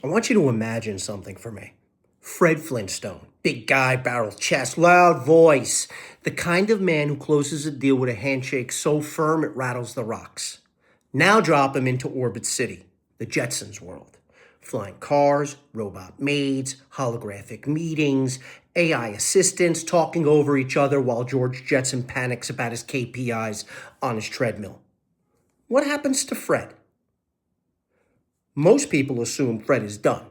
I want you to imagine something for me. Fred Flintstone, big guy, barrel chest, loud voice, the kind of man who closes a deal with a handshake so firm it rattles the rocks. Now drop him into Orbit City, the Jetsons world. Flying cars, robot maids, holographic meetings, AI assistants talking over each other while George Jetson panics about his KPIs on his treadmill. What happens to Fred? Most people assume Fred is done.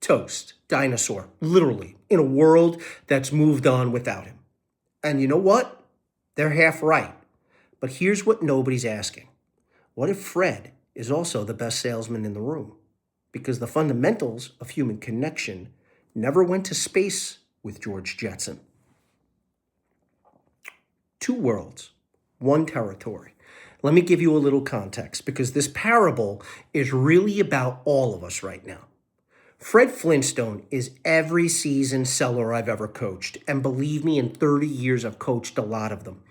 Toast, dinosaur, literally, in a world that's moved on without him. And you know what? They're half right. But here's what nobody's asking. What if Fred is also the best salesman in the room? Because the fundamentals of human connection never went to space with George Jetson. Two worlds, one territory. Let me give you a little context because this parable is really about all of us right now. Fred Flintstone is every seasoned seller I've ever coached. And believe me, in 30 years, I've coached a lot of them.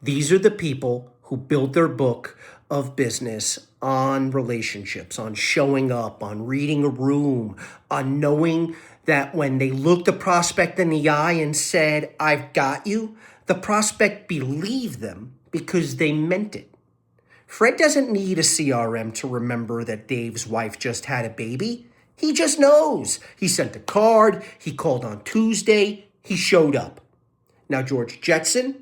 These are the people who built their book of business on relationships, on showing up, on reading a room, on knowing that when they looked the prospect in the eye and said, "I've got you," the prospect believed them because they meant it. Fred doesn't need a CRM to remember that Dave's wife just had a baby. He just knows. He sent a card, he called on Tuesday, he showed up. Now, George Jetson,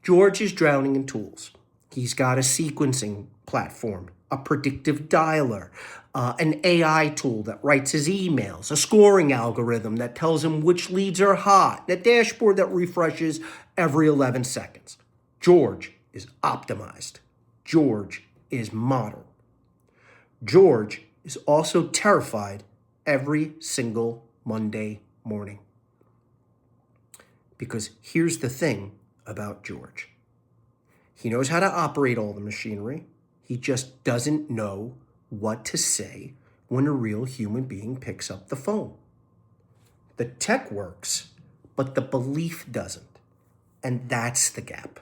George is drowning in tools. He's got a sequencing platform, a predictive dialer, an AI tool that writes his emails, a scoring algorithm that tells him which leads are hot, and a dashboard that refreshes every 11 seconds. George is optimized. George is modern. George is also terrified every single Monday morning. Because here's the thing about George. He knows how to operate all the machinery. He just doesn't know what to say when a real human being picks up the phone. The tech works, but the belief doesn't. And that's the gap.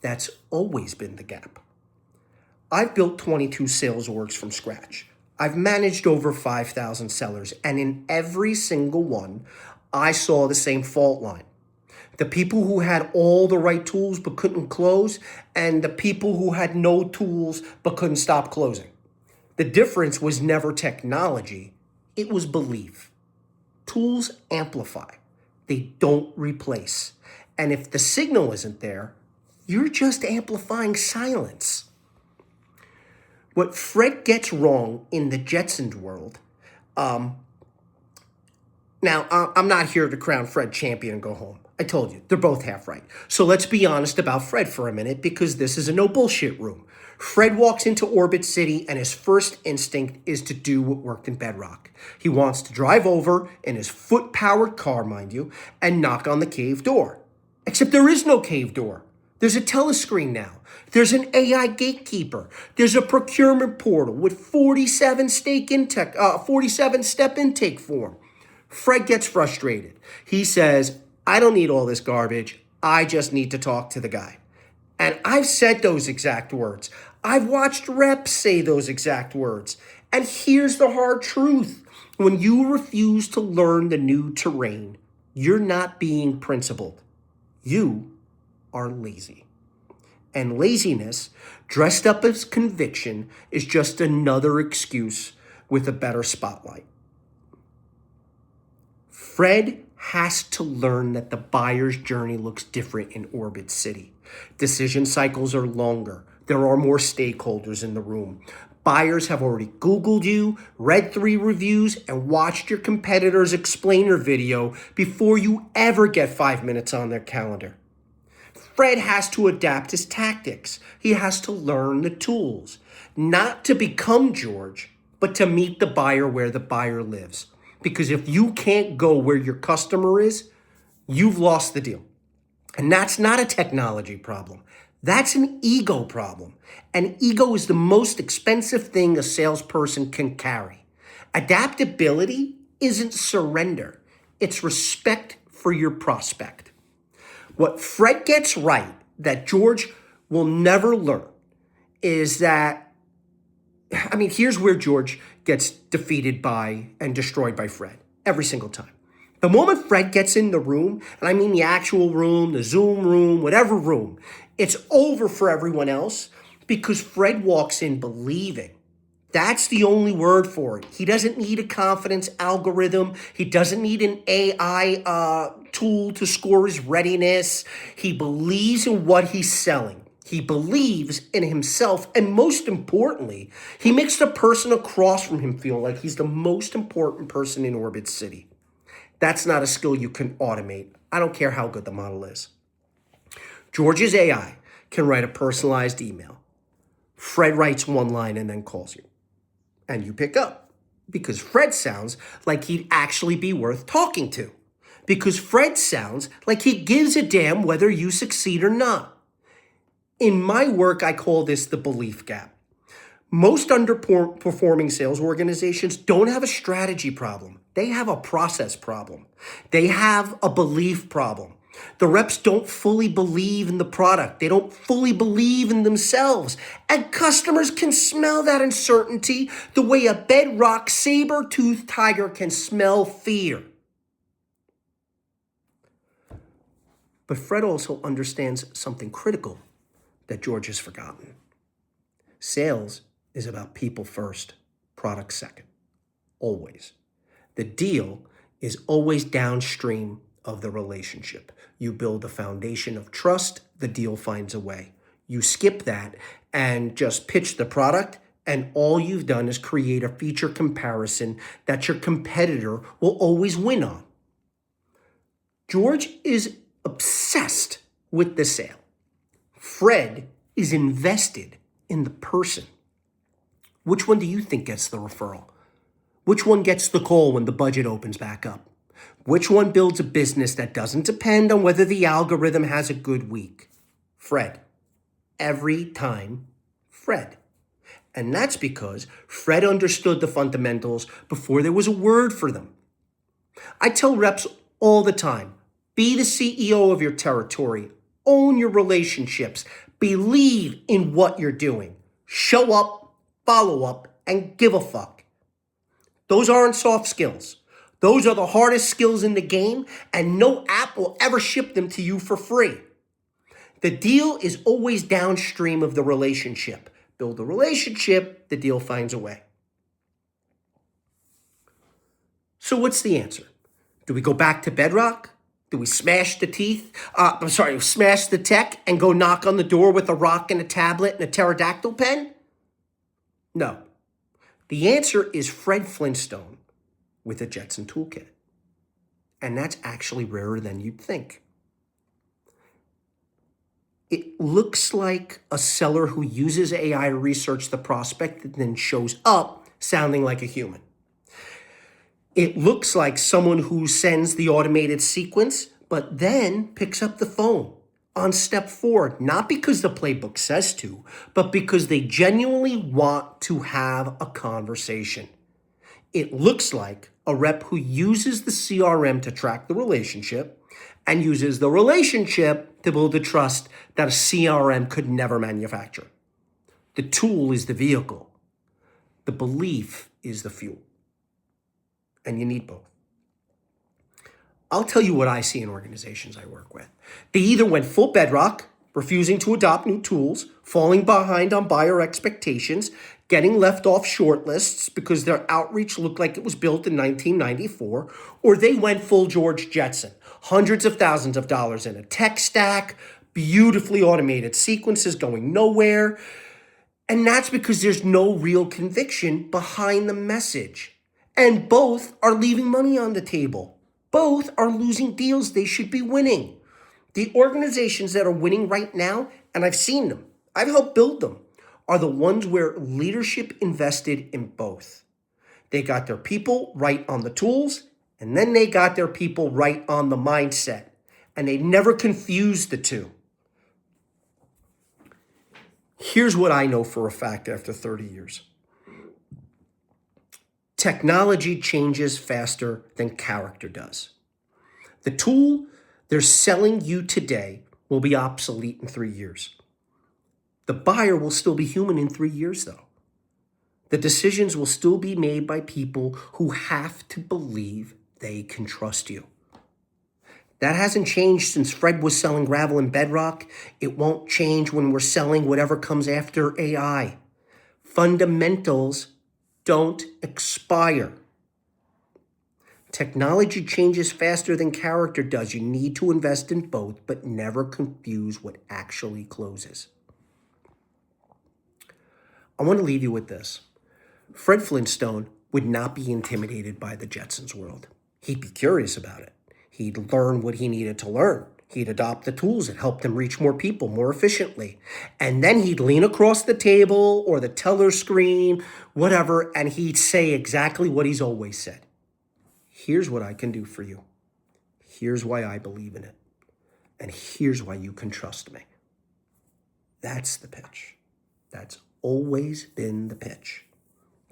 That's always been the gap. I've built 22 sales orgs from scratch. I've managed over 5,000 sellers, and in every single one, I saw the same fault line. The people who had all the right tools but couldn't close, and the people who had no tools but couldn't stop closing. The difference was never technology, it was belief. Tools amplify, they don't replace. And if the signal isn't there, you're just amplifying silence. What Fred gets wrong in the Jetsons world, now I'm not here to crown Fred champion and go home. I told you, they're both half right. So let's be honest about Fred for a minute because this is a no bullshit room. Fred walks into Orbit City and his first instinct is to do what worked in Bedrock. He wants to drive over in his foot-powered car, mind you, and knock on the cave door. Except there is no cave door. There's a telescreen now. There's an AI gatekeeper. There's a procurement portal with 47 step intake form. Fred gets frustrated. He says, "I don't need all this garbage. I just need to talk to the guy." And I've said those exact words. I've watched reps say those exact words. And here's the hard truth. When you refuse to learn the new terrain, you're not being principled. You are lazy. And laziness, dressed up as conviction, is just another excuse with a better spotlight. Fred has to learn that the buyer's journey looks different in Orbit City. Decision cycles are longer. There are more stakeholders in the room. Buyers have already Googled you, read 3 reviews, and watched your competitor's explainer video before you ever get 5 minutes on their calendar. Fred has to adapt his tactics. He has to learn the tools, not to become George, but to meet the buyer where the buyer lives. Because if you can't go where your customer is, you've lost the deal. And that's not a technology problem. That's an ego problem. And ego is the most expensive thing a salesperson can carry. Adaptability isn't surrender. It's respect for your prospect. What Fred gets right that George will never learn is that, here's where George gets defeated by and destroyed by Fred. Every single time. The moment Fred gets in the room, and I mean the actual room, the Zoom room, whatever room, it's over for everyone else because Fred walks in believing. That's the only word for it. He doesn't need a confidence algorithm. He doesn't need an AI tool to score his readiness. He believes in what he's selling. He believes in himself. And most importantly, he makes the person across from him feel like he's the most important person in Orbit City. That's not a skill you can automate. I don't care how good the model is. George's AI can write a personalized email. Fred writes one line and then calls you. And you pick up because Fred sounds like he'd actually be worth talking to. Because Fred sounds like he gives a damn whether you succeed or not. In my work, I call this the belief gap. Most underperforming sales organizations don't have a strategy problem. They have a process problem. They have a belief problem. The reps don't fully believe in the product. They don't fully believe in themselves. And customers can smell that uncertainty the way a Bedrock saber-toothed tiger can smell fear. But Fred also understands something critical that George has forgotten. Sales is about people first, product second. Always. The deal is always downstream of the relationship. You build a foundation of trust, the deal finds a way. You skip that and just pitch the product, and all you've done is create a feature comparison that your competitor will always win on. George is obsessed with the sale. Fred is invested in the person. Which one do you think gets the referral? Which one gets the call when the budget opens back up? Which one builds a business that doesn't depend on whether the algorithm has a good week? Fred. Every time, Fred. And that's because Fred understood the fundamentals before there was a word for them. I tell reps all the time, be the CEO of your territory, own your relationships, believe in what you're doing, show up, follow up, and give a fuck. Those aren't soft skills. Those are the hardest skills in the game, and no app will ever ship them to you for free. The deal is always downstream of the relationship. Build the relationship, the deal finds a way. So what's the answer? Do we go back to Bedrock? Do we smash the smash the tech and go knock on the door with a rock and a tablet and a pterodactyl pen? No. The answer is Fred Flintstone with a Jetson toolkit. And that's actually rarer than you'd think. It looks like a seller who uses AI to research the prospect and then shows up sounding like a human. It looks like someone who sends the automated sequence, but then picks up the phone on step 4, not because the playbook says to, but because they genuinely want to have a conversation. It looks like a rep who uses the CRM to track the relationship and uses the relationship to build the trust that a CRM could never manufacture. The tool is the vehicle. The belief is the fuel. And you need both. I'll tell you what I see in organizations I work with. They either went full Bedrock, refusing to adopt new tools, falling behind on buyer expectations, getting left off short lists because their outreach looked like it was built in 1994, or they went full George Jetson, hundreds of thousands of dollars in a tech stack, beautifully automated sequences going nowhere. And that's because there's no real conviction behind the message. And both are leaving money on the table. Both are losing deals they should be winning. The organizations that are winning right now, and I've seen them, I've helped build them, are the ones where leadership invested in both. They got their people right on the tools, and then they got their people right on the mindset. And they never confused the two. Here's what I know for a fact after 30 years. Technology changes faster than character does. The tool they're selling you today will be obsolete in 3 years. The buyer will still be human in 3 years, though. The decisions will still be made by people who have to believe they can trust you. That hasn't changed since Fred was selling gravel and Bedrock. It won't change when we're selling whatever comes after AI. Fundamentals don't expire. Technology changes faster than character does. You need to invest in both, but never confuse what actually closes. I want to leave you with this. Fred Flintstone would not be intimidated by the Jetsons world. He'd be curious about it. He'd learn what he needed to learn. He'd adopt the tools that helped him reach more people more efficiently. And then he'd lean across the table or the teller screen, whatever, and he'd say exactly what he's always said. Here's what I can do for you. Here's why I believe in it. And here's why you can trust me. That's the pitch. That's always been the pitch.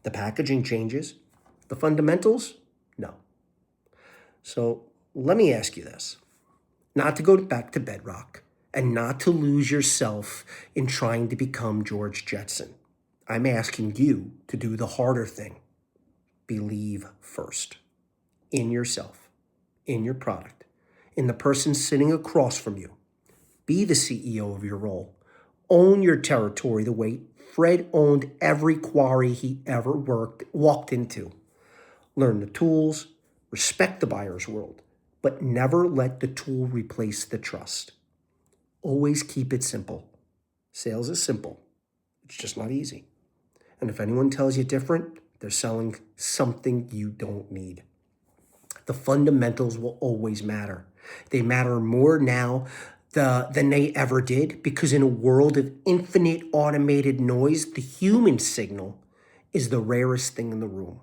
The packaging changes. The fundamentals, no. So let me ask you this. Not to go back to Bedrock and not to lose yourself in trying to become George Jetson. I'm asking you to do the harder thing. Believe first in yourself, in your product, in the person sitting across from you. Be the CEO of your role. Own your territory the way Fred owned every quarry he ever walked into. Learn the tools, respect the buyer's world, but never let the tool replace the trust. Always keep it simple. Sales is simple. It's just not easy. And if anyone tells you different, they're selling something you don't need. The fundamentals will always matter. They matter more now than they ever did because in a world of infinite automated noise, the human signal is the rarest thing in the room.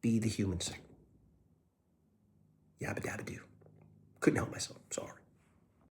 Be the human signal. Yabba dabba doo. Couldn't help myself. Sorry.